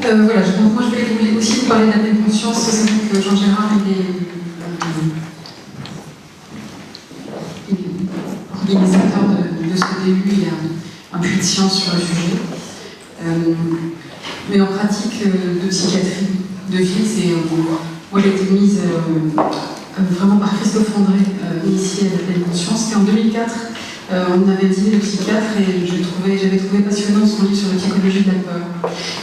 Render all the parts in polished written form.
Voilà, donc moi je voulais aussi vous parler de la pleine conscience. C'est vrai que Jean Gérard, il est organisateur de ce début, il a un puits de science sur le sujet. Mais en pratique de psychiatrie de vie, moi j'ai été mise vraiment par Christophe André, initiée à la pleine conscience. C'était en 2004. On avait un dîner de psychiatre et j'avais trouvé passionnant son livre sur la psychologie de la peur.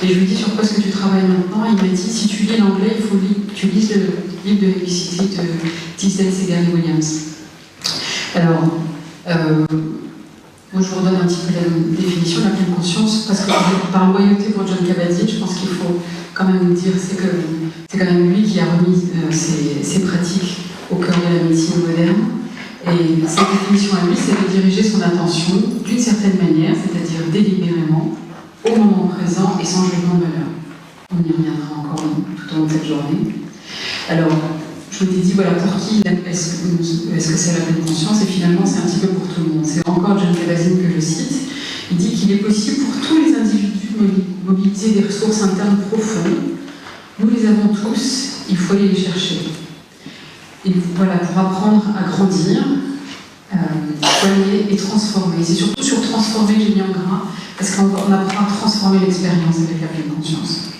Et je lui ai dit sur quoi est-ce que tu travailles maintenant. Il m'a dit si tu lis l'anglais, il faut que tu lises le livre de Lucie de Tisdale, Segal et Williams. Alors, moi je vous redonne un petit peu la définition de la pleine conscience, parce que par loyauté pour John Kabat-Zinn, je pense qu'il faut quand même dire c'est quand même lui qui a remis ces pratiques au cœur de la médecine moderne. Et sa définition à lui, c'est de diriger son attention d'une certaine manière, c'est-à-dire délibérément, au moment présent et sans jugement de valeur. On y reviendra encore tout au long de cette journée. Alors, je m'étais dit, voilà, pour qui est-ce que c'est la pleine conscience? Et finalement, c'est un petit peu pour tout le monde. C'est encore John Kabat-Zinn que je cite. Il dit qu'il est possible pour tous les individus de mobiliser des ressources internes profondes. Nous les avons tous, il faut aller les chercher. Et voilà, pour apprendre à grandir, soigner et transformer. C'est surtout sur transformer que j'ai mis en gras, parce qu'on apprend à transformer l'expérience avec la pleine conscience.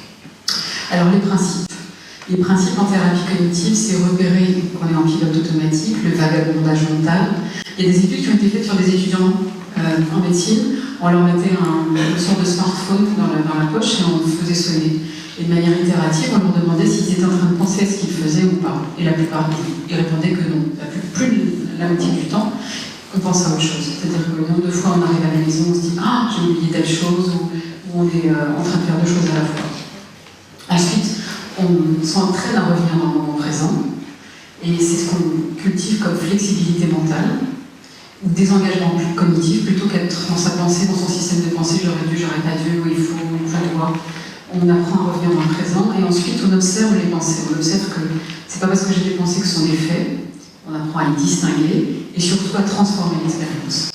Alors les principes. Les principes en thérapie cognitive, c'est repérer qu'on est en pilote automatique, le vagabondage mental. Il y a des études qui ont été faites sur des étudiants en médecine. On leur mettait une sorte de smartphone dans la poche et on faisait sonner. Et de manière itérative, on leur demandait s'ils étaient en train de penser à ce qu'ils faisaient ou pas. Et la plupart, ils répondaient que non. Plus de la moitié du temps, on pense à autre chose. C'est-à-dire que le nombre de fois on arrive à la maison, on se dit « Ah, j'ai oublié telle chose » ou on est en train de faire deux choses à la fois. Ensuite, on s'entraîne à revenir dans le moment présent. Et c'est ce qu'on cultive comme flexibilité mentale, ou désengagement cognitif, plutôt qu'être dans sa pensée, dans son système de pensée, j'aurais dû, j'aurais pas dû, ou il faut, je dois. On apprend à revenir dans le présent, et ensuite on observe les pensées. On observe que c'est pas parce que j'ai des pensées que ce sont des faits. On apprend à les distinguer, et surtout à transformer l'expérience.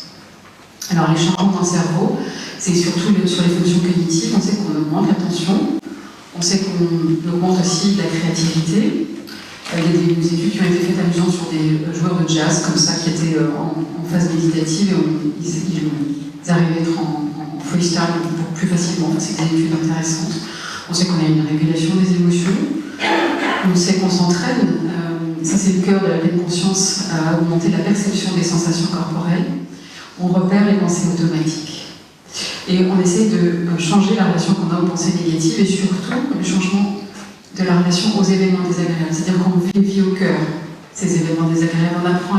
Alors les changements dans le cerveau, c'est surtout sur les fonctions cognitives. On sait qu'on augmente l'attention, on sait qu'on augmente aussi la créativité. Il y a des études qui ont été faites amusant sur des joueurs de jazz, comme ça, qui étaient en phase méditative, et ils arrivaient à être en freestyle plus facilement. Enfin, c'est des études intéressantes. On sait qu'on a une régulation des émotions, on sait qu'on s'entraîne, ça c'est le cœur de la pleine conscience, à augmenter la perception des sensations corporelles. On repère les pensées automatiques. Et on essaie de changer la relation qu'on a aux pensées négatives et surtout le changement de la relation aux événements désagréables. C'est-à-dire qu'on fait vie au cœur, ces événements désagréables. On apprend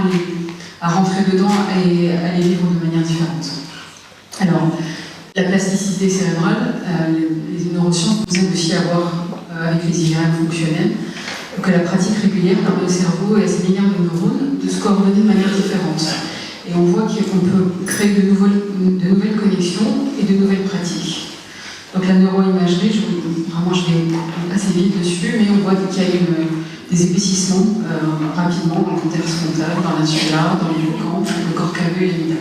à rentrer dedans et à les vivre de manière différente. Alors, la plasticité cérébrale, les neurosciences nous aident aussi à voir, avec les IRM fonctionnels, que la pratique régulière permet au cerveau et à ses milliards de neurones de se coordonner de manière différente. Et on voit qu'on peut créer de nouvelles connexions et de nouvelles pratiques. Donc la neuroimagerie, je vais assez vite dessus, mais on voit qu'il y a des épaississements rapidement dans le cortex frontal, dans l'insula, dans l'hippocampe, le corps caveux et l'amygdale.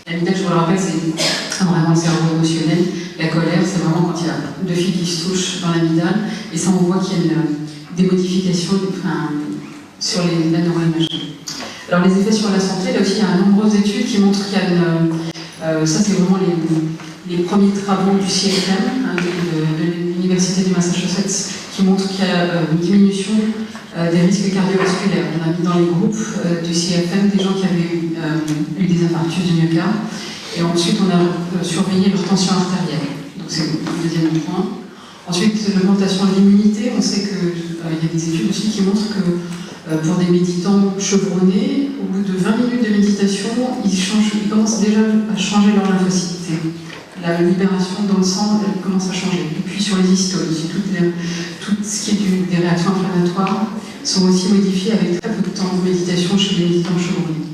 L'amygdale, je vous le rappelle, c'est vraiment le cerveau émotionnel. La colère, c'est vraiment quand il y a deux fils qui se touchent dans l'amygdale, et ça on voit qu'il y a des modifications sur la neuroimagerie. Alors les effets sur la santé, là aussi il y a de nombreuses études qui montrent qu'il y a ça c'est vraiment les premiers travaux du CFM, de l'Université du Massachusetts, qui montrent qu'il y a une diminution des risques cardiovasculaires. On a mis dans les groupes du CFM des gens qui avaient eu des infarctus du myocarde, et ensuite on a surveillé leur tension artérielle. Donc c'est le deuxième point. Ensuite, l'augmentation de l'immunité, on sait qu'il y a des études aussi qui montrent que pour des méditants chevronnés, au bout de 20 minutes de méditation, ils commencent déjà à changer leur lymphocyte. La libération dans le sang, elle commence à changer. Et puis sur les histones aussi, tout ce qui est des réactions inflammatoires sont aussi modifiées avec très peu de temps de méditation chez les méditants chevronnés.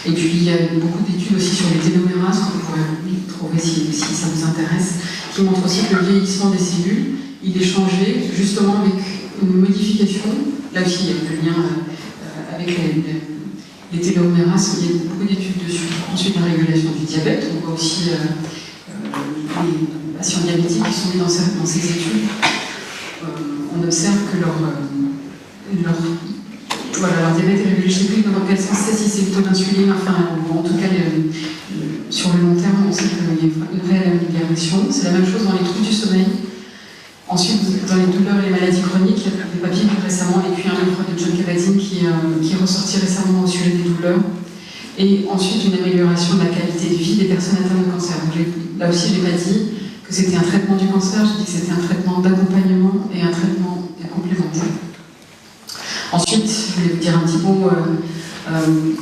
Et puis il y a beaucoup d'études aussi sur les télomérases, qu'on pourrait trouver si ça vous intéresse, qui montrent aussi que le vieillissement des cellules, il est changé justement avec une modification. Là aussi, il y a le lien avec les télomérases, il y a beaucoup d'études dessus. Ensuite, la régulation du diabète, on voit aussi patients diabétiques qui sont mis dans ces études, on observe que leur diabète est régulé. Je ne sais plus dans quel sens c'est, si c'est le taux d'insuline, enfin, en tout cas, sur le long terme, on sait qu'il y a une réelle amélioration. C'est la même chose dans les troubles du sommeil. Ensuite, dans les douleurs et les maladies chroniques, il y a des papiers plus récemment, et puis un livre de John Kabat-Zinn qui est ressorti récemment au sujet des douleurs. Et ensuite, une amélioration de la qualité de vie des personnes atteintes de cancer. Donc, là aussi, je n'ai pas dit que c'était un traitement du cancer, j'ai dit que c'était un traitement d'accompagnement et un traitement complémentaire. Ensuite, je voulais vous dire un petit mot,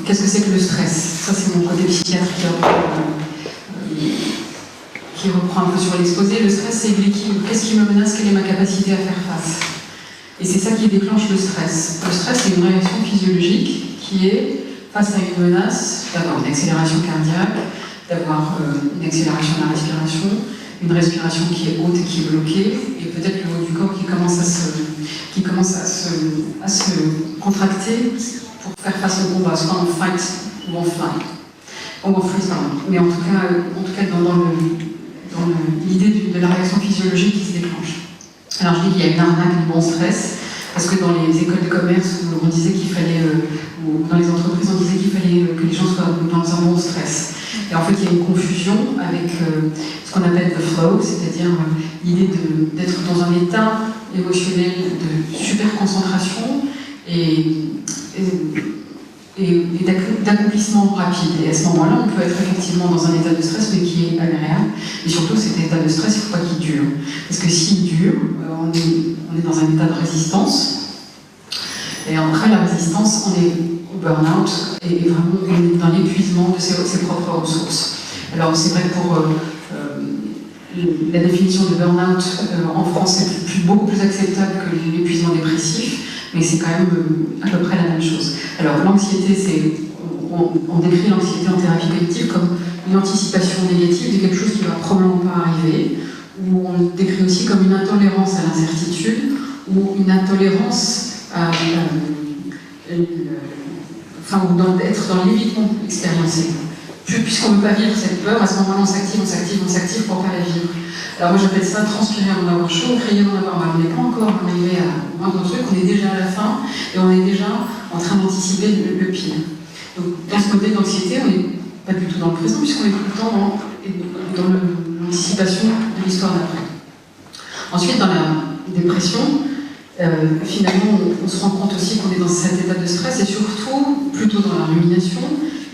qu'est-ce que c'est que le stress? Ça, c'est mon côté psychiatre qui reprend un peu sur l'exposé. Le stress, c'est l'équilibre. Qu'est-ce qui me menace? Quelle est ma capacité à faire face? Et c'est ça qui déclenche le stress. Le stress, c'est une réaction physiologique qui est, face à une menace, d'avoir une accélération cardiaque, d'avoir une accélération de la respiration, une respiration qui est haute et qui est bloquée, et peut-être le haut du corps qui commence à se contracter pour faire face au combat, soit en fight ou en flight. Ou en freeze, pardon. Mais en tout cas dans l'idée de la réaction physiologique qui se déclenche. Alors je dis qu'il y a une arnaque du bon stress, parce que dans les écoles de commerce, on disait qu'il fallait, ou dans les entreprises, on disait qu'il fallait que les gens soient dans un bon stress. Et en fait, il y a une confusion avec ce qu'on appelle le flow, c'est-à-dire l'idée d'être dans un état émotionnel de super concentration et d'accomplissement rapide. Et à ce moment-là, on peut être effectivement dans un état de stress, mais qui est agréable. Et surtout, cet état de stress, il ne faut pas qu'il dure. Parce que s'il dure, on est dans un état de résistance. Et après la résistance, on est au burn-out et vraiment on est dans l'épuisement de ses propres ressources. Alors c'est vrai que pour la définition de burn-out en France, c'est beaucoup plus acceptable que l'épuisement dépressif, mais c'est quand même à peu près la même chose. Alors l'anxiété, on décrit l'anxiété en thérapie cognitive comme une anticipation négative de quelque chose qui ne va probablement pas arriver, ou on le décrit aussi comme une intolérance à l'incertitude, ou une intolérance à être dans l'évitement expériencé. Puisqu'on ne veut pas vivre cette peur, à ce moment-là on s'active pour pas la vivre. Alors moi j'appelle ça transpirer avant d'avoir chaud, crier avant d'avoir mal. On n'est pas encore arrivé à moindre truc, on est déjà à la fin et on est déjà en train d'anticiper le pire. Donc dans ce côté d'anxiété, on n'est pas du tout dans le présent puisqu'on est tout le temps dans l'anticipation de l'histoire d'après. Ensuite dans la dépression, finalement on se rend compte aussi qu'on est dans cet état de stress et surtout plutôt dans la rumination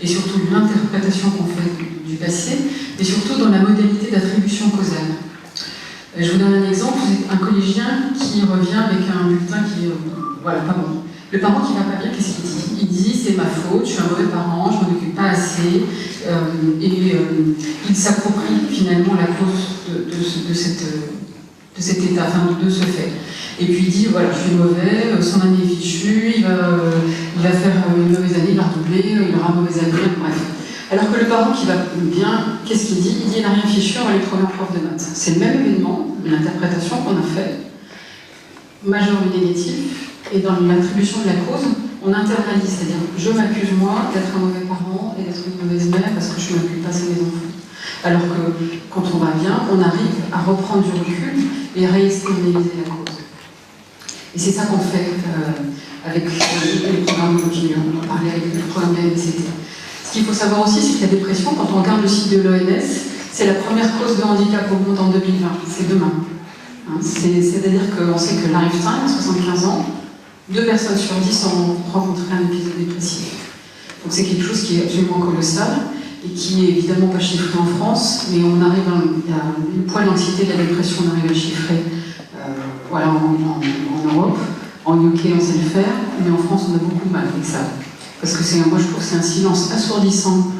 et surtout l'interprétation qu'on fait du passé et surtout dans la modalité d'attribution causale. Je vous donne un exemple, un collégien qui revient avec un bulletin qui est pas bon. Le parent qui va pas bien, qu'est-ce qu'il dit? Il dit c'est ma faute, je suis un mauvais parent, je m'en occupe pas assez, il s'approprie finalement la cause de cet état, de ce fait. Et puis il dit voilà, je suis mauvais, son année est fichue, il va faire une mauvaise année, il va redoubler, il aura une mauvaise année, bref. Alors que le parent qui va bien, qu'est-ce qu'il dit? Il dit il n'a rien fichu, on va lui trouver un prof de maths. C'est le même événement, l'interprétation qu'on a faite, majeur ou négatif, et dans l'attribution de la cause, on internalise, c'est-à-dire je m'accuse moi d'être un mauvais parent et d'être une mauvaise mère parce que je ne m'occupe pas de mes enfants. Alors que quand on va bien, on arrive à reprendre du recul et à réexternaliser la cause. Et c'est ça qu'on fait avec les programmes on en parlait avec le programme BNCT. Ce qu'il faut savoir aussi, c'est que la dépression, quand on regarde le site de l'OMS, c'est la première cause de handicap au monde en 2020. C'est demain. C'est-à-dire qu'on sait que lifetime, 75 ans, 2 personnes sur 10 ont rencontré un épisode dépressif. Donc c'est quelque chose qui est absolument colossal et qui est évidemment pas chiffré en France, mais on arrive le poids de l'anxiété et de la dépression, on arrive à le chiffrer en Europe. En UK, on sait le faire, mais en France, on a beaucoup de mal avec ça. Parce que moi, je trouve que c'est un silence assourdissant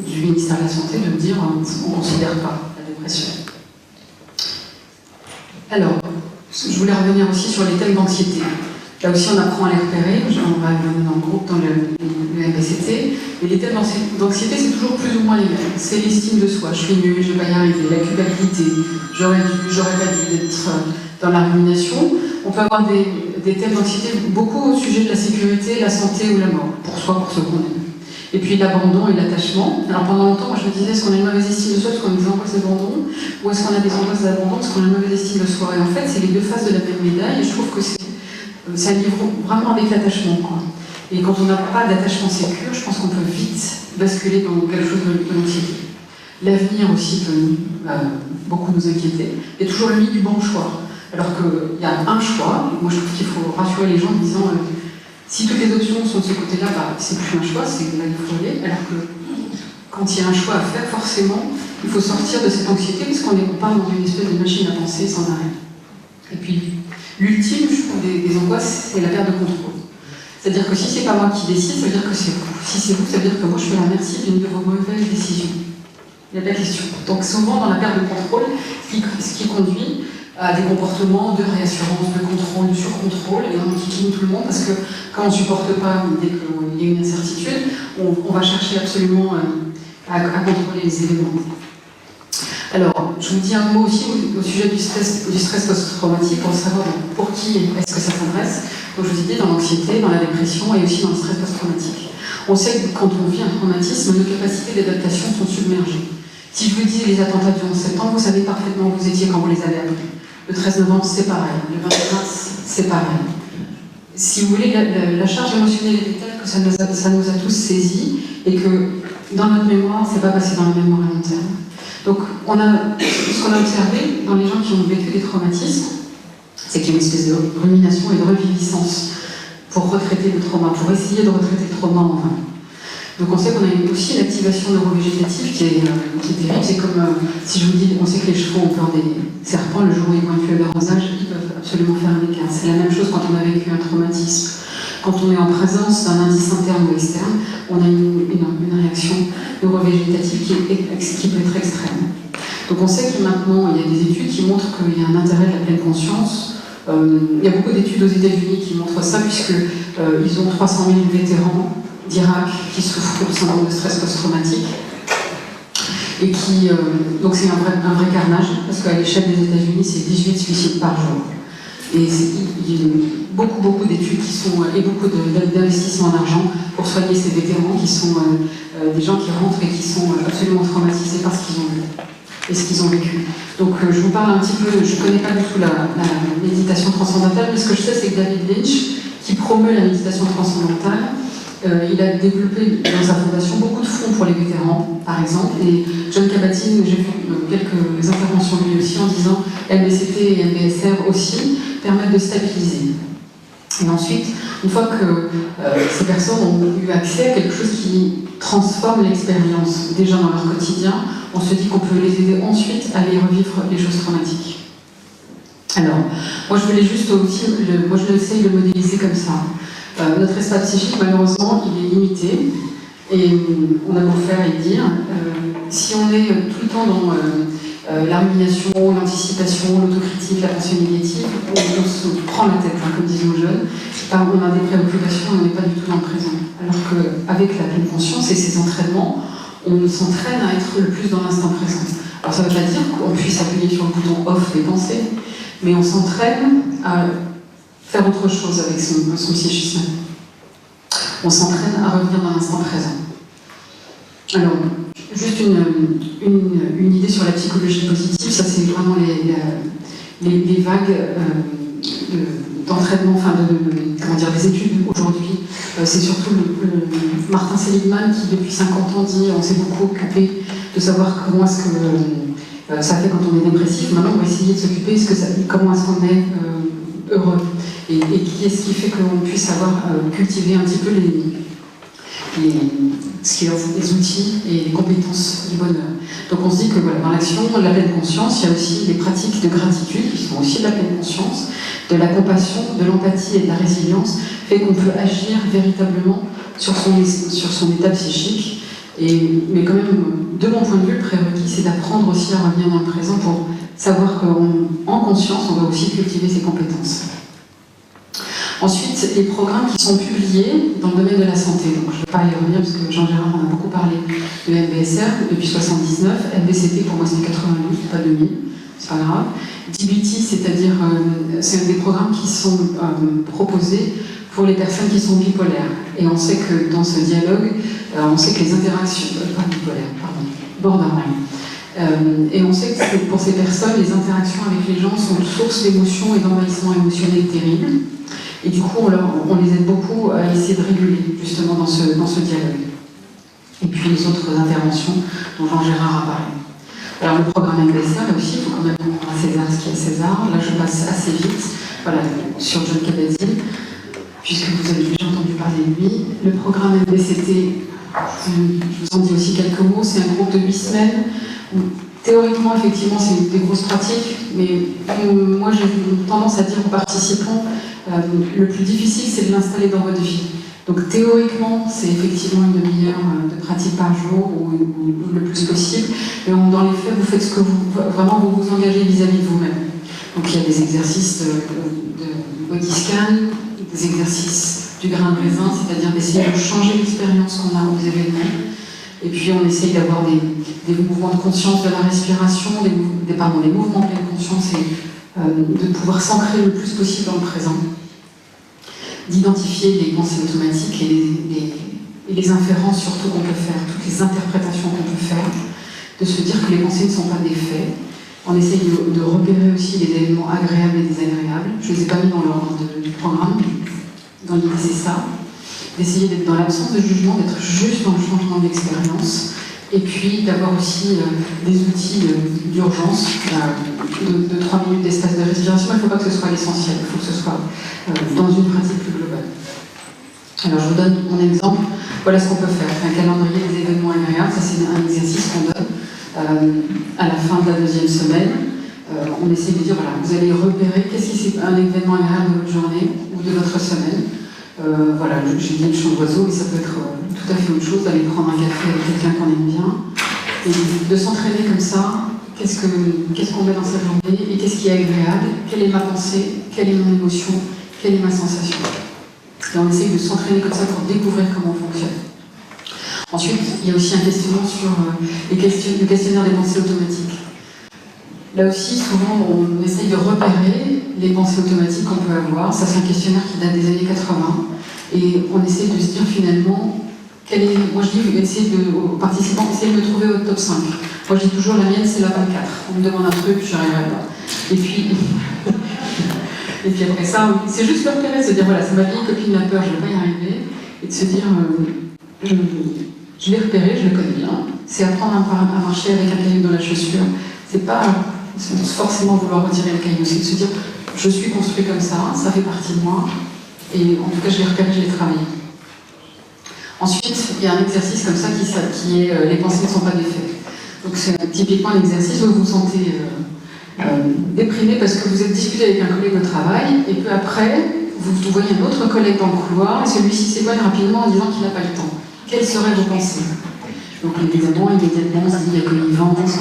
du ministère de la Santé de dire on ne considère pas la dépression. Alors, je voulais revenir aussi sur les thèmes d'anxiété. Là aussi, on apprend à les repérer, on va dans le groupe, dans le MBCT, et les thèmes d'anxiété, c'est toujours plus ou moins les mêmes. C'est l'estime de soi, je suis nulle, je ne vais pas y arriver, la culpabilité, j'aurais pas dû être dans la rumination. On peut avoir des thèmes d'anxiété beaucoup au sujet de la sécurité, la santé ou la mort, pour soi, pour ce qu'on aime. Et puis l'abandon et l'attachement. Alors pendant longtemps, moi je me disais, est-ce qu'on a une mauvaise estime de soi parce qu'on a des angoisses d'abandon, ou est-ce qu'on a des angoisses d'abandon parce qu'on a une mauvaise estime de soi? Et en fait, c'est les deux faces de la même médaille, et je trouve que ça livre vraiment avec l'attachement, quoi. Et quand on n'a pas d'attachement sécure, je pense qu'on peut vite basculer dans quelque chose de l'anxiété. L'avenir aussi peut beaucoup nous inquiéter. Il y a toujours le mythe du bon choix. Alors qu'il y a un choix, et moi je trouve qu'il faut rassurer les gens en disant si toutes les options sont de ce côté-là, c'est plus un choix, c'est là qu'il faut aller. Alors que quand il y a un choix à faire, forcément, il faut sortir de cette anxiété parce qu'on part dans une espèce de machine à penser sans arrêt. Et puis, l'ultime, je trouve, des angoisses, c'est la perte de contrôle. C'est-à-dire que si c'est pas moi qui décide, ça veut dire que c'est vous. Si c'est vous, ça veut dire que moi je suis à la merci d'une de vos mauvaises décisions. Il n'y a pas de question. Donc souvent, dans la perte de contrôle, ce qui conduit à des comportements de réassurance, de contrôle, de surcontrôle, et on enquiquine tout le monde parce que quand on ne supporte pas, dès qu'il y a une incertitude, on va chercher absolument à contrôler les éléments. Alors, je vous dis un mot aussi au sujet du stress post-traumatique pour savoir pour qui est-ce que ça s'adresse. Donc je vous ai dit dans l'anxiété, dans la dépression et aussi dans le stress post-traumatique. On sait que quand on vit un traumatisme, nos capacités d'adaptation sont submergées. Si je vous dis les attentats du 11 septembre, vous savez parfaitement où vous étiez quand vous les avez appris. Le 13 novembre, c'est pareil. Le 20 mars, c'est pareil. Si vous voulez, la charge émotionnelle est telle que ça nous a tous saisis et que dans notre mémoire, c'est pas passé dans la mémoire à long terme. Donc, ce qu'on a observé dans les gens qui ont vécu des traumatismes, c'est qu'il y a une espèce de rumination et de reviviscence pour retraiter le trauma, pour essayer de retraiter le trauma en vain. Donc on sait qu'on a aussi une activation neurovégétative qui est terrible. C'est comme si je vous dis, on sait que les chevaux ont peur des serpents, le jour où ils vont tuer leur rosage, ils peuvent absolument faire un écart. C'est la même chose quand on a vécu un traumatisme. Quand on est en présence d'un indice interne ou externe, on a une réaction neurovégétative qui peut être extrême. Donc on sait que maintenant, il y a des études qui montrent qu'il y a un intérêt de la pleine conscience. Il y a beaucoup d'études aux États-Unis qui montrent ça, puisqu'ils ont 300 000 vétérans d'Irak qui souffrent du syndrome de stress post-traumatique. Et donc c'est un vrai carnage, parce qu'à l'échelle des États-Unis, c'est 18 suicides par jour. Et il y a beaucoup d'études et beaucoup d'investissements d'argent pour soigner ces vétérans qui sont des gens qui rentrent et qui sont absolument traumatisés par ce qu'ils ont vu et ce qu'ils ont vécu. Donc je vous parle un petit peu, je ne connais pas du tout la méditation transcendantale, mais ce que je sais, c'est que David Lynch, qui promeut la méditation transcendantale, il a développé dans sa fondation beaucoup de fonds pour les vétérans, par exemple, et John Kabat-Zinn, j'ai vu quelques interventions de lui aussi en disant MBCT et MBSR aussi permettent de stabiliser. Et ensuite, une fois que ces personnes ont eu accès à quelque chose qui transforme l'expérience déjà dans leur quotidien, on se dit qu'on peut les aider ensuite à aller revivre les choses traumatiques. Alors, moi je voulais juste aussi, moi je l'essaye de modéliser comme ça. Notre espace psychique, malheureusement, il est limité, et on a beau faire et dire, si on est tout le temps dans la rumination, l'anticipation, l'autocritique, la pensée négative, on se prend la tête, comme disent nos jeunes, on a des préoccupations, on n'est pas du tout dans le présent. Alors qu'avec la pleine conscience et ces entraînements, on s'entraîne à être le plus dans l'instant présent. Alors ça ne veut pas dire qu'on puisse appuyer sur le bouton off des pensées, mais on s'entraîne à faire autre chose avec son psychisme. On s'entraîne à revenir dans l'instant présent. Alors, juste une idée sur la psychologie positive, ça c'est vraiment les vagues d'entraînement, des études aujourd'hui. C'est surtout Martin Seligman qui depuis 50 ans dit on s'est beaucoup occupé de savoir comment est-ce que ça fait quand on est dépressif. Maintenant on va essayer de s'occuper comment est-ce qu'on est heureux. Et qu'est-ce qui fait qu'on puisse savoir cultiver un petit peu les outils et les compétences du bonheur. Donc on se dit que voilà, dans l'action de la pleine conscience, il y a aussi des pratiques de gratitude qui sont aussi de la pleine conscience, de la compassion, de l'empathie et de la résilience, fait qu'on peut agir véritablement sur son état psychique. Mais quand même, de mon point de vue, le prérequis, c'est d'apprendre aussi à revenir dans le présent pour savoir qu'en conscience, on va aussi cultiver ses compétences. Ensuite, les programmes qui sont publiés dans le domaine de la santé. Donc, je ne vais pas y revenir parce que Jean-Gérard en a beaucoup parlé de MBSR depuis 1979. MBCT, pour moi, c'est 92, pas 2000, c'est pas grave. DBT, c'est-à-dire, c'est des programmes qui sont proposés pour les personnes qui sont bipolaires. Et on sait que dans ce dialogue, Alors on sait que les interactions, borderline. Et on sait que pour ces personnes, les interactions avec les gens sont une source d'émotions et d'envahissement émotionnel terrible. Et du coup, on les aide beaucoup à essayer de réguler justement dans ce dialogue. Et puis les autres interventions dont Jean-Gérard a parlé. Alors le programme MBSA, là aussi, il faut quand même prendre à César ce qui est à César. Là, je passe assez vite, voilà, sur John Kabat-Zinn, puisque vous avez déjà entendu parler de lui. Le programme MBCT, je vous en dis aussi quelques mots, c'est un groupe de 8 semaines où, théoriquement, effectivement, c'est des grosses pratiques, mais moi, j'ai tendance à dire aux participants, le plus difficile, c'est de l'installer dans votre vie. Donc théoriquement, c'est effectivement une demi-heure de pratique par jour ou le plus possible. Mais dans les faits, vous faites ce que vraiment vous vous engagez vis-à-vis de vous-même. Donc il y a des exercices de body scan, des exercices du grain de raisin, c'est-à-dire d'essayer de changer l'expérience qu'on a aux événements. Et puis on essaye d'avoir des mouvements de conscience de la respiration, des mouvements de pleine conscience et de pouvoir s'ancrer le plus possible dans le présent. D'identifier les pensées automatiques et les inférences surtout qu'on peut faire, toutes les interprétations qu'on peut faire, de se dire que les pensées ne sont pas des faits. On essaye de repérer aussi les événements agréables et désagréables. Je ne les ai pas mis dans l'ordre du programme, dans l'idée c'est ça. D'essayer d'être dans l'absence de jugement, d'être juste dans le changement d'expérience. Et puis d'avoir aussi des outils d'urgence, de 3 minutes d'espace de respiration. Il ne faut pas que ce soit l'essentiel, il faut que ce soit dans une pratique plus globale. Alors je vous donne mon exemple. Voilà ce qu'on peut faire. Un calendrier des événements agréables, ça c'est un exercice qu'on donne à la fin de la 2e semaine. On essaie de dire, voilà, vous allez repérer qu'est-ce qui c'est un événement agréable de votre journée ou de votre semaine. Voilà, j'ai dit le chant d'oiseau, mais ça peut être tout à fait autre chose, d'aller prendre un café avec quelqu'un qu'on aime bien, et de s'entraîner comme ça, qu'est-ce qu'on met dans sa journée, et qu'est-ce qui est agréable, quelle est ma pensée, quelle est mon émotion, quelle est ma sensation. Et on essaye de s'entraîner comme ça pour découvrir comment on fonctionne. Ensuite, il y a aussi un questionnement sur le questionnaire des pensées automatiques. Là aussi, souvent, on essaye de repérer les pensées automatiques qu'on peut avoir. Ça, c'est un questionnaire qui date des années 80. Et on essaie de se dire finalement, moi je dis, aux participants, essayez de me trouver votre top 5. Moi je dis toujours, la mienne, c'est la 24. On me demande un truc, je n'arriverai pas. Et puis après ça, c'est juste le repérer, se dire, voilà, c'est ma vieille copine la peur, je ne vais pas y arriver. Et de se dire, je l'ai repéré, je le connais bien. C'est apprendre à marcher avec un caillou dans la chaussure. C'est pas forcément vouloir retirer le caillou, c'est de se dire je suis construit comme ça fait partie de moi, et en tout cas je l'ai repéré, je l'ai travaillé. Ensuite, il y a un exercice comme ça qui est les pensées ne sont pas des faits. Donc c'est typiquement un exercice où vous vous sentez déprimé parce que vous êtes discuté avec un collègue au travail, et peu après, vous voyez un autre collègue dans le couloir, et celui-ci s'éloigne rapidement en disant qu'il n'a pas le temps. Quelles seraient vos pensées ? Donc évidemment, immédiatement, on se dit il y a connivence,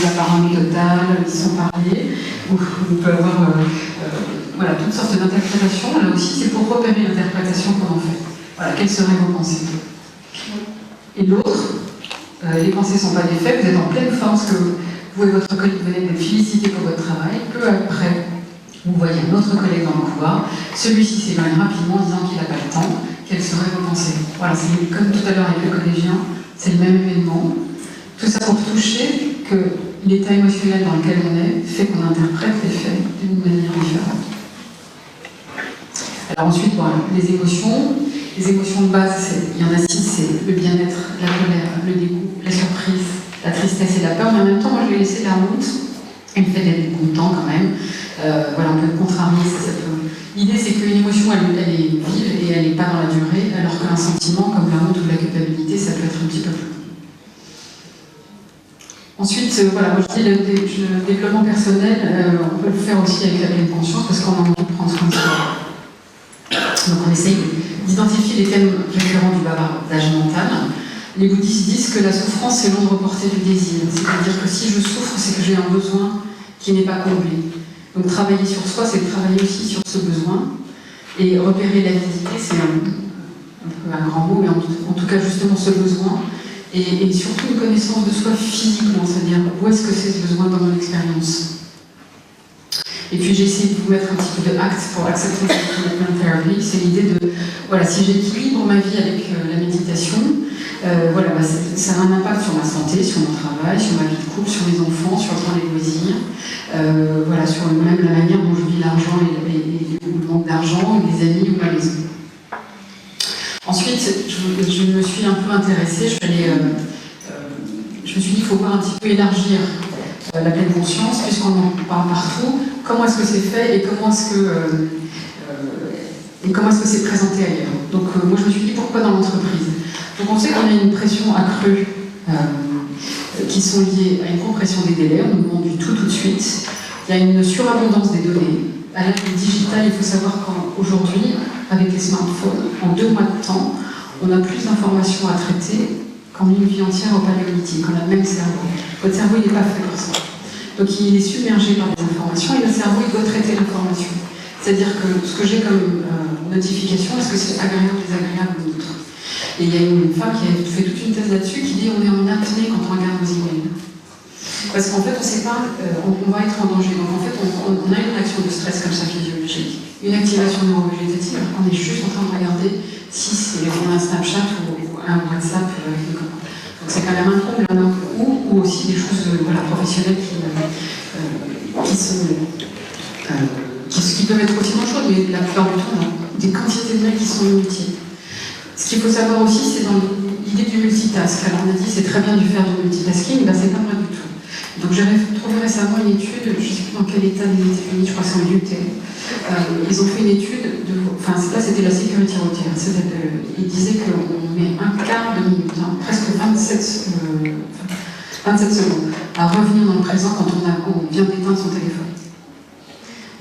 la parole totale, ils sont parlés. On peut avoir voilà, toutes sortes d'interprétations. Là aussi, c'est pour repérer l'interprétation qu'on en fait. Voilà, quelles seraient vos pensées? Et l'autre, les pensées ne sont pas des faits, vous êtes en pleine forme, parce que vous et votre collègue venez d'être félicités pour votre travail. Peu après, vous voyez un autre collègue dans le couloir, celui-ci s'éloigne rapidement en disant qu'il n'a pas le temps. Quelles seraient vos pensées? Voilà, c'est comme tout à l'heure avec le collégien. C'est le même événement. Tout ça pour toucher que l'état émotionnel dans lequel on est fait qu'on interprète les faits d'une manière différente. Alors ensuite, voilà, les émotions de base, il y en a 6, c'est le bien-être, la colère, le dégoût, la surprise, la tristesse et la peur, mais en même temps, moi je vais laisser la honte et le fait d'être content quand même. Voilà, on peut contrarier ça peut... L'idée, c'est qu'une émotion, elle est vive et elle n'est pas dans la durée, alors qu'un sentiment, comme la honte ou la culpabilité, ça peut être un petit peu plus. Ensuite, voilà, moi je dis le développement personnel, on peut le faire aussi avec la pleine conscience, parce qu'on a envie de prendre soin de soi. Donc on essaye d'identifier les thèmes récurrents du bavardage mental. Les bouddhistes disent que la souffrance, c'est l'ombre portée du désir. C'est-à-dire que si je souffre, c'est que j'ai un besoin qui n'est pas comblé. Donc travailler sur soi, c'est travailler aussi sur ce besoin. Et repérer l'avidité, c'est un peu un grand mot, mais en tout cas justement ce besoin. Et surtout une connaissance de soi physiquement, c'est-à-dire où est-ce que c'est ce besoin dans mon expérience. Et puis j'ai essayé de vous mettre un petit peu de ACT pour Acceptance Commitment Therapy. C'est l'idée de, voilà, si j'équilibre ma vie avec la méditation, Voilà, ça a un impact sur ma santé, sur mon travail, sur ma vie de couple, sur mes enfants, sur le temps des loisirs, voilà, sur même la manière dont je vis l'argent et le manque d'argent, les amis ou ma maison. Ensuite, je me suis un peu intéressée, je me suis dit qu'il faut voir un petit peu élargir la pleine conscience, puisqu'on en parle partout, comment est-ce que c'est fait et comment est-ce que c'est présenté ailleurs. Donc moi je me suis dit pourquoi dans l'entreprise. Donc on sait qu'on a une pression accrue qui sont liées à une compression des délais, on nous demande du tout de suite. Il y a une surabondance des données. À l'ère digitale, il faut savoir qu'aujourd'hui, avec les smartphones, en 2 mois de temps, on a plus d'informations à traiter qu'en une vie entière au paléolithique. On a le même cerveau. Votre cerveau, il n'est pas fait pour ça. Donc il est submergé par des informations et le cerveau, il doit traiter l'information. C'est-à-dire que ce que j'ai comme notification, est-ce que c'est agréable ou désagréable ou autre? Et il y a une femme qui a fait toute une thèse là-dessus qui dit on est en apnée quand on regarde nos emails. Parce qu'en fait, on sait pas, on va être en danger. Donc en fait, on a une réaction de stress comme ça physiologique, une activation neurovégétative, alors qu'on est juste en train de regarder si c'est un Snapchat ou un WhatsApp avec les copains. Donc c'est quand même un comble, ou aussi des choses professionnelles qui peuvent être aussi dangereuses, mais la plupart du temps, des quantités de mails qui sont inutiles. Ce qu'il faut savoir aussi, c'est dans l'idée du multitask. Alors on a dit c'est très bien de faire du multitasking, c'est pas vrai du tout. Donc j'ai trouvé récemment une étude, je ne sais plus dans quel état des États-Unis, je crois que c'est en UK. Ils ont fait une étude, là c'était la sécurité routière. Ils disaient qu'on met un quart de minute, presque 27 secondes, à revenir dans le présent quand on vient d'éteindre son téléphone.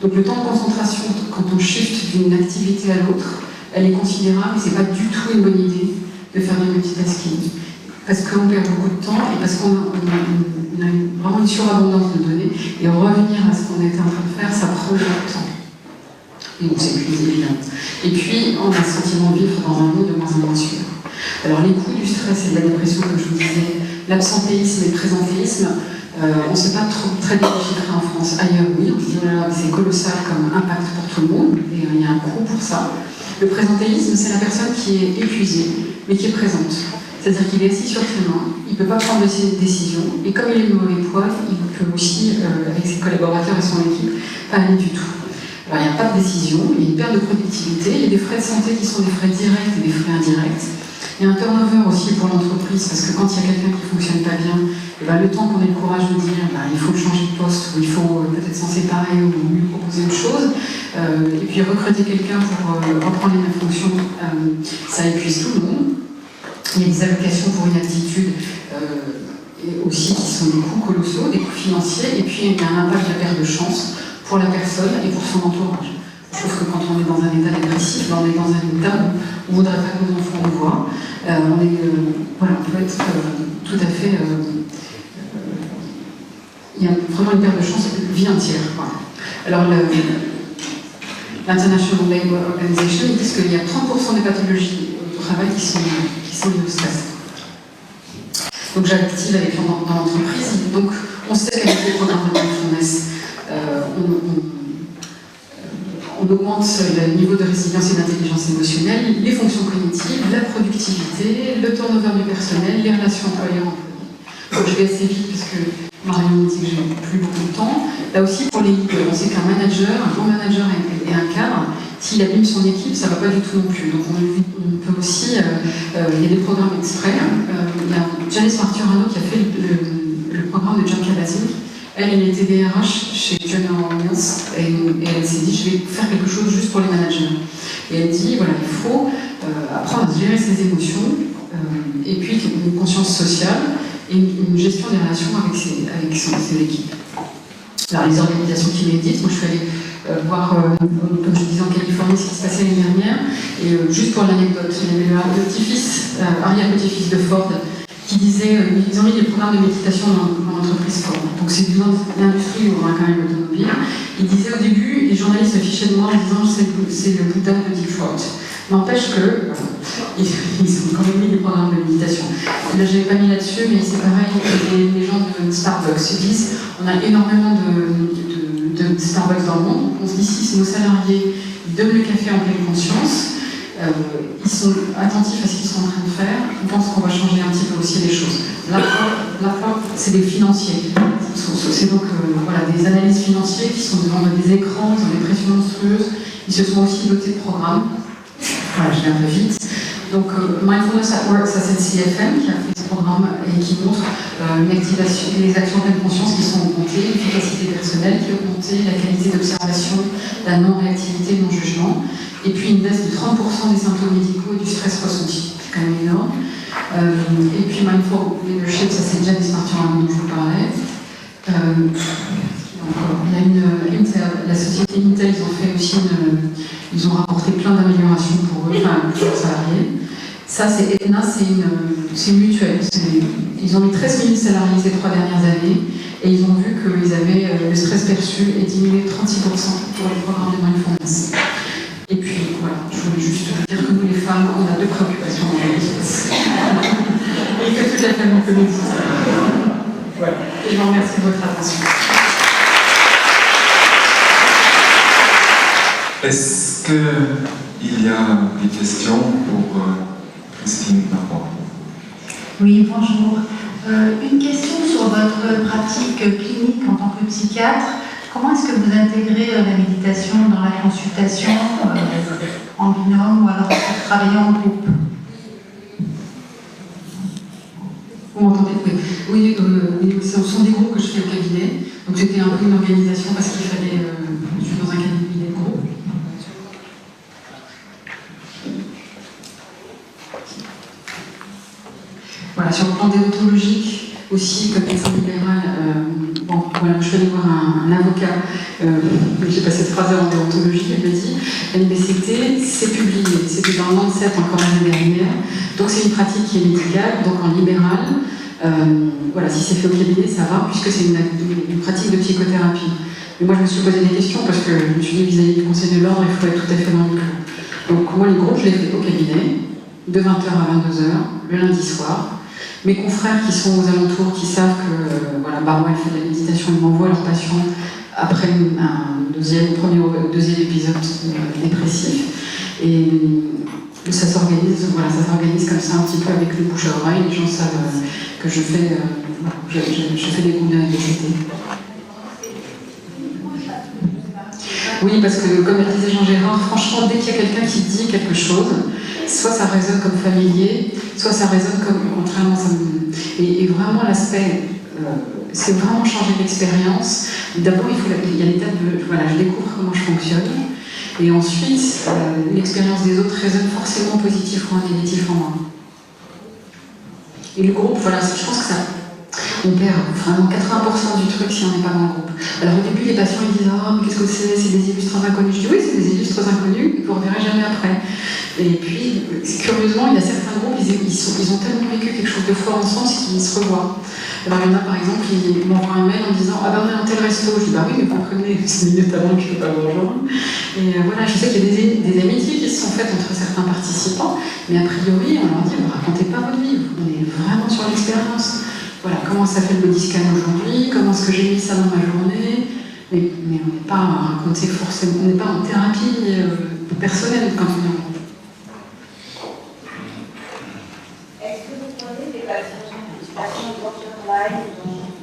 Donc le temps de concentration, quand on shift d'une activité à l'autre, elle est considérable, et c'est pas du tout une bonne idée de faire du multitasking. Parce qu'on perd beaucoup de temps et parce qu'on a vraiment une surabondance de données, et revenir à ce qu'on était en train de faire, ça prend beaucoup de temps. Et donc c'est plus évident. Et puis, on a le sentiment de vivre dans un monde de moins en moins sûr. Alors les coûts du stress et de la dépression, comme je vous disais, l'absentéisme et le présentéisme, on ne sait pas très bien chiffrer en France. Ailleurs, oui, on se dit c'est colossal comme impact pour tout le monde, et il y a un coût pour ça. Le présentéisme, c'est la personne qui est épuisée, mais qui est présente. C'est-à-dire qu'il est assis sur ses mains, il ne peut pas prendre de décision, et comme il est de mauvais poil, il peut aussi, avec ses collaborateurs et son équipe, pas aller du tout. Alors il n'y a pas de décision, il y a une perte de productivité, il y a des frais de santé qui sont des frais directs et des frais indirects. Il y a un turnover aussi pour l'entreprise, parce que quand il y a quelqu'un qui ne fonctionne pas bien, le temps qu'on ait le courage de dire il faut changer de poste, ou il faut peut-être s'en séparer, ou lui proposer autre chose, et puis recruter quelqu'un pour reprendre les mêmes fonctions, ça épuise tout le monde. Il y a des allocations pour inaptitude aussi qui sont des coûts colossaux, des coûts financiers, et puis il y a un impact de perte de chance pour la personne et pour son entourage. Je trouve que quand on est dans un état dépressif, on est dans un état où on ne voudrait pas que nos enfants nous voient. On peut être tout à fait... il y a vraiment une perte de chance vie entière. Voilà. Alors, l'International Labour Organization, ils disent qu'il y a 30% des pathologies au travail qui sont liées au stress. Donc j'active avec dans l'entreprise. Donc on sait qu'avec les programmes de mindfulness, on augmente le niveau de résilience et d'intelligence émotionnelle, les fonctions cognitives, la productivité, le turnover du personnel, les relations employeurs-employés. Donc je vais assez vite parce que Marion me dit que j'ai plus beaucoup de temps. Là aussi pour les leaders, on sait qu'un manager, un bon manager et un cadre, s'il abîme son équipe, ça ne va pas du tout non plus. Donc on peut aussi, il y a des programmes exprès. Il y a Janice Marturano qui a fait le programme de John Kabat-Zinn. Elle était DRH chez General Mills et elle s'est dit je vais faire quelque chose juste pour les managers. Et elle dit voilà, il faut apprendre à gérer ses émotions et puis une conscience sociale et une gestion des relations avec ses équipes. Alors les organisations qui méditent, moi je suis allée voir, comme je disais en Californie, ce qui se passait l'année dernière, et juste pour l'anecdote, il y avait le petit-fils, arrière-petit-fils de Ford, qui disait, ils ont mis des programmes de méditation dans l'entreprise Ford. Donc c'est une industrie où on a quand même l'automobile. Il disait au début, les journalistes se fichaient de moi en disant c'est le Bouddha de Detroit. N'empêche que ils ont quand même mis des programmes de méditation. Là, je n'avais pas mis là-dessus, mais c'est pareil, les gens de Starbucks se disent on a énormément de Starbucks dans le monde. On se dit si c'est nos salariés, ils donnent le café en pleine conscience, ils sont attentifs à ce qu'ils sont en train de faire. Je pense qu'on va changer un petit peu aussi les choses. La fois, c'est des financiers. C'est donc voilà, des analystes financiers qui sont devant des écrans, ils ont des pressions monstrueuses. Ils se sont aussi dotés de programmes. Voilà, je vais un peu vite. Donc, Mindfulness at Work, ça c'est le CFM qui a fait ce programme et qui montre les actions de pleine conscience qui sont augmentées, l'efficacité personnelle qui est augmentée, la qualité d'observation, la non-réactivité, le non-jugement, et puis une baisse de 30% des symptômes médicaux et du stress ressenti. C'est quand même énorme. Et puis Mindful Leadership, ça c'est James Martin dont je vous parlais. Il y a la société Intel, ils ont fait aussi ils ont rapporté plein d'améliorations pour eux, enfin pour leurs salariés. Ça, c'est Aetna, c'est mutuel. Ils ont mis 13 000 salariés ces 3 dernières années et ils ont vu qu'ils avaient le stress perçu est diminué de 36% pour les programmes de mindfulness. Et puis voilà, je voulais juste dire que nous les femmes, on a 2 préoccupations dans la vie. Et que toute la famille peut nous dire ça. Voilà. Et je vous remercie de votre attention. Est-ce qu'il y a des questions pour Christine Marois? Oui, bonjour. Une question sur votre pratique clinique en tant que psychiatre. Comment est-ce que vous intégrez la méditation dans la consultation en binôme ou alors pour travailler en groupe? Vous m'entendez? Oui, ce sont des groupes que je fais au cabinet. Donc c'était un peu une organisation parce qu'il fallait... je suis dans un cabinet de groupe. Voilà, sur le plan déontologique aussi, comme médecin libéral, voilà, je suis allée voir un avocat, j'ai passé 3 heures en déontologie, il m'a dit, l'NBCT, c'est publié, c'était dans le Lancet encore l'année dernière, donc c'est une pratique qui est médicale, donc en libéral, voilà, si c'est fait au cabinet, ça va, puisque c'est une pratique de psychothérapie. Mais moi, je me suis posé des questions parce que je me suis dit, vis-à-vis du Conseil de l'ordre, il faut être tout à fait dans le clou. Donc moi, les groupes, je les fais au cabinet, de 20h à 22h, le lundi soir. Mes confrères qui sont aux alentours, qui savent que voilà, Barbara elle fait de la méditation, ils m'envoient leurs patients après un deuxième épisode dépressif. Et ça s'organise comme ça un petit peu avec le bouche à oreille. Les gens savent que je fais des groupes de MBCT. Oui, parce que comme le disait Jean Gérard, franchement, dès qu'il y a quelqu'un qui dit quelque chose, soit ça résonne comme familier, soit ça résonne comme contrairement. Et vraiment l'aspect, c'est vraiment changer l'expérience. D'abord, il y a l'étape de, voilà, je découvre comment je fonctionne, et ensuite, l'expérience des autres résonne forcément positif ou négatif en moi. Et le groupe, voilà, je pense que ça. On perd vraiment 80% du truc si on n'est pas dans le groupe. Alors au début, les patients ils disent « Oh, mais qu'est-ce que c'est des illustres inconnus ?» Je dis « Oui, c'est des illustres inconnus, vous ne reverrez jamais après. » Et puis, curieusement, il y a certains groupes, ils ont tellement vécu quelque chose de fort ensemble qu'ils se revoient. Alors il y en a par exemple qui m'envoient un mail en disant « Ah ben on est dans tel resto ». Je dis « Bah oui, mais vous comprenez, 6 minutes avant que je ne peux pas vous rejoindre. » Et voilà, je sais qu'il y a des amitiés qui se sont faites entre certains participants, mais a priori, on leur dit « Ne racontez pas votre vie, on est vraiment sur l'expérience. » Voilà, comment ça fait le body scan aujourd'hui, comment est-ce que j'ai mis ça dans ma journée, mais on n'est pas à raconter forcément, on n'est pas en thérapie personnelle quand on est en groupe. Est-ce que vous prenez des patients borderline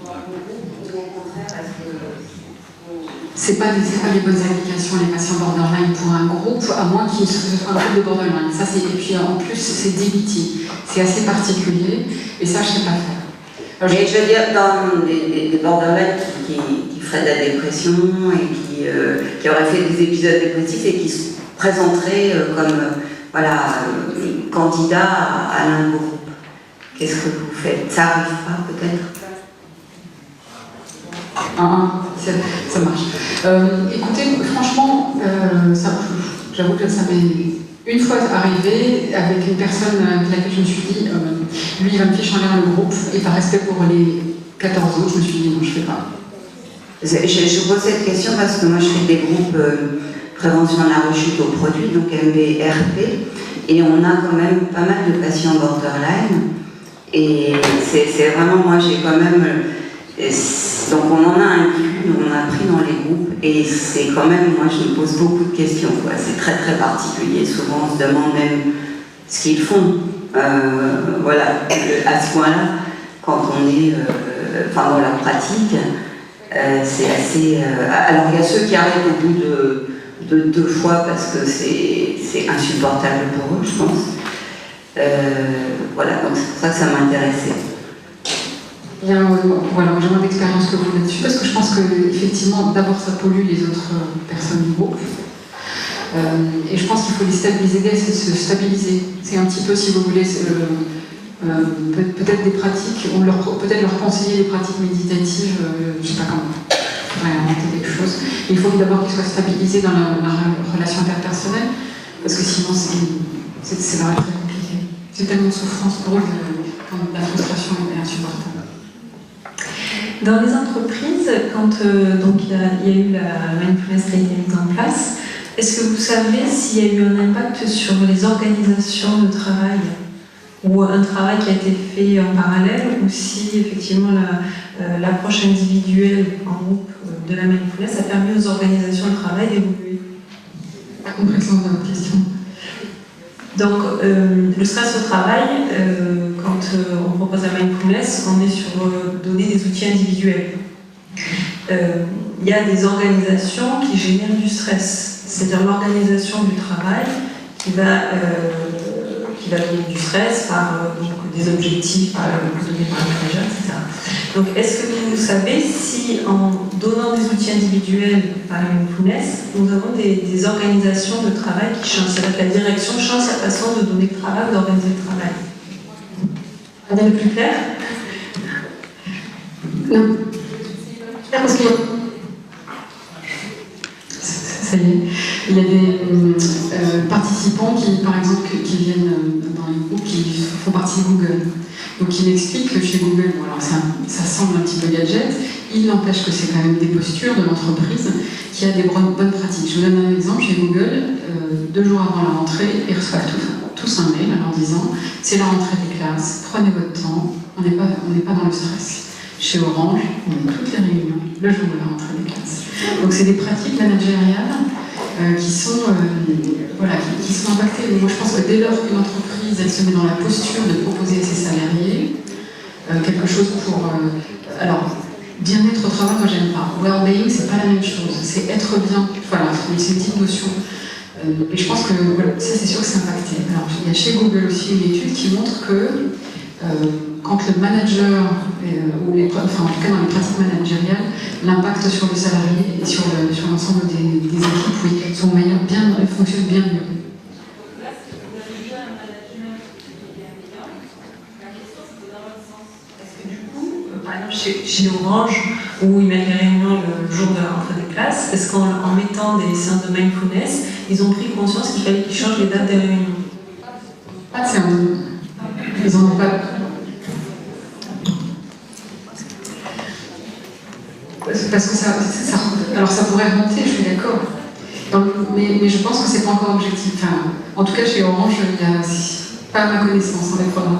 dans le groupe ou au contraire, est-ce que... C'est pas des bonnes applications les patients borderline pour un groupe, à moins qu'il soit un groupe de borderline. Ça, et puis en plus, c'est DBT, c'est assez particulier, et ça, je ne sais pas faire. Mais je veux dire, dans des borderline qui feraient de la dépression et qui auraient fait des épisodes dépressifs et qui se présenteraient comme candidats à l'un de vos groupes. Qu'est-ce que vous faites? Ça arrive pas, peut-être? Ça marche. Écoutez, franchement, j'avoue que ça m'est une fois arrivé avec une personne avec laquelle je me suis dit, lui il va me ficher en l'air le groupe, et par respect pour les 14 autres, je me suis dit non, je ne fais pas. Je vous pose cette question parce que moi je fais des groupes prévention de la rechute aux produits, donc MBRP, et on a quand même pas mal de patients borderline, et c'est vraiment, moi j'ai quand même, Donc on en a inclus, on a pris dans les groupes, et c'est quand même, moi je me pose beaucoup de questions, quoi. C'est très très particulier, souvent on se demande même ce qu'ils font, voilà, à ce point-là, quand on est dans leur pratique, c'est assez... alors il y a ceux qui arrêtent au bout de 2 fois parce que c'est insupportable pour eux, je pense. Voilà, donc c'est pour ça que ça m'intéressait. Voilà, j'ai moins d'expérience que vous là-dessus, parce que je pense qu'effectivement, d'abord, ça pollue les autres personnes du groupe. Et je pense qu'il faut les aider à se stabiliser. C'est un petit peu, si vous voulez, peut-être des pratiques, peut-être leur conseiller des pratiques méditatives, je ne sais pas comment, inventer quelque chose. Mais il faut d'abord qu'ils soient stabilisés dans la relation interpersonnelle, parce que sinon, c'est très compliqué. C'est tellement de souffrance pour eux que la frustration est insupportable. Dans les entreprises, quand il y a eu la mindfulness qui a été mise en place, est-ce que vous savez s'il y a eu un impact sur les organisations de travail ou un travail qui a été fait en parallèle, ou si effectivement l'approche individuelle en groupe de la mindfulness a permis aux organisations de travail d'évoluer? Pas compris le sens de votre question. Donc, le stress au travail, quand on propose la mindfulness, on est sur donner des outils individuels. Il y a des organisations qui génèrent du stress, c'est-à-dire l'organisation du travail qui va donner du stress par des objectifs donnés par le manager, etc. Donc, est-ce que vous savez si, en donnant des outils individuels par la mindfulness, nous avons des organisations de travail qui changent, c'est-à-dire que la direction change sa façon de donner le travail, d'organiser le travail? Est-ce plus clair? Non. Parce que ça y est, il y a des participants qui, par exemple, qui viennent dans les groupes qui font partie de Google. Donc il explique que chez Google, bon, alors ça semble un petit peu gadget, il n'empêche que c'est quand même des postures de l'entreprise qui a des bonnes pratiques. Je vous donne un exemple, chez Google, 2 jours avant la rentrée, ils reçoivent tous un mail en leur disant « c'est la rentrée des classes, prenez votre temps, on n'est pas dans le stress ». Chez Orange, on a toutes les réunions le jour de la rentrée des classes. Donc c'est des pratiques managériales qui sont impactées. Mais moi je pense que dès lors qu'une entreprise elle se met dans la posture de proposer à ses salariés quelque chose pour... alors, bien-être au travail, moi j'aime pas. Well-being, c'est pas la même chose. C'est être bien. Voilà, c'est une petite notion. Et je pense que voilà, ça c'est sûr que c'est impacté. Alors il y a chez Google aussi une étude qui montre que quand le manager, enfin en tout cas dans les pratiques managériales, l'impact sur le salarié et sur l'ensemble des équipes, oui, sont meilleurs, fonctionnent bien mieux. Là, si vous avez déjà un management qui est bienveillant, la question c'était dans votre sens. Parce que du coup, par exemple chez Orange, où ils mettent les réunions le jour de la rentrée des classes, est-ce qu'en mettant des séances de mindfulness, ils ont pris conscience qu'il fallait qu'ils changent les dates des réunions? Ils n'en ont pas. Parce que alors ça pourrait remonter, je suis d'accord. Mais je pense que c'est pas encore objectif. Enfin, en tout cas, chez Orange, il y a pas à ma connaissance, on est pas dans le